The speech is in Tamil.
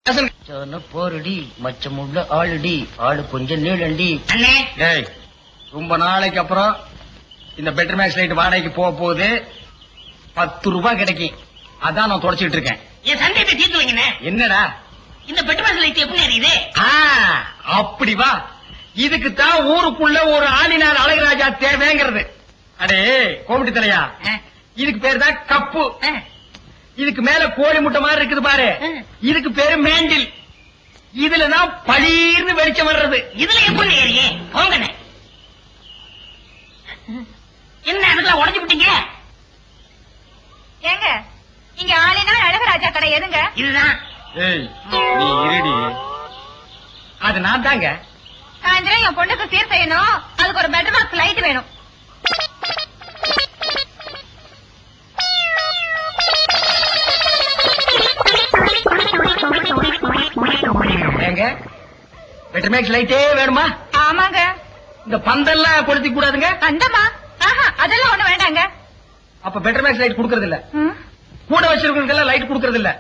போரடி மச்சமுள்ள ஆளுடி ஆளு கொஞ்சம் நீளண்டி. டேய், ரொம்ப நாளைக்கு அப்புறம் இந்த பெட்டர் மேக்ஸ் லைட் வாடகைக்கு போக போகுது. 10 ரூபாய் கிடைக்கும். அதான் நான் தொடச்சிட்டு இருக்கேன். என் சந்தேகத்தை தீர்த்து வைங்க. என்னடா இந்த பெட்ரோல் லைட் எப்படி எரியுது? அப்படி வா. இதுக்கு தான் ஊருக்குள்ள ஒரு ஆளினார் அழகராஜா தேவைங்கிறது. அடே கோமிட்டி தலையா, இதுக்கு பேரு தான் கப்பு. இதுக்கு மேல கோழி முட்டை மாதிரி இருக்குது பாரு, இதுக்கு பேரு மேண்டில். இதுலதான் பளீர்னு வெளிச்சம் வர்றது. இதுல எப்படி ஏறியே போங்கண்ணே. என்ன அதுல உடஞ்சு விட்டீங்க? ஏங்க இங்க ஆளினா அழகராஜா கடை எதுங்க? இதுதான். ஏய் நீ இருடி. அது நான் தாங்க. சாயந்தரம் என் பொண்ணுக்கு சீர் செய்யணும். அதுக்கு ஒரு பெட்டர் பாக்ஸ் லைட் வேணும். ஏங்க பெட்டர் மேக்ஸ் லைட்டே வேணுமா? ஆமாங்க. இந்த பந்தெல்லாம் கொளுத்தி கூடாதுங்க. அந்தமா அதெல்லாம் ஒண்ணு வேண்டாங்க. அப்ப பெட்டர் மேக்ஸ் லைட் குடுக்கறது இல்ல. கூட வச்சிருக்கவங்களுக்கு எல்லாம் லைட் குடுக்கறது இல்ல.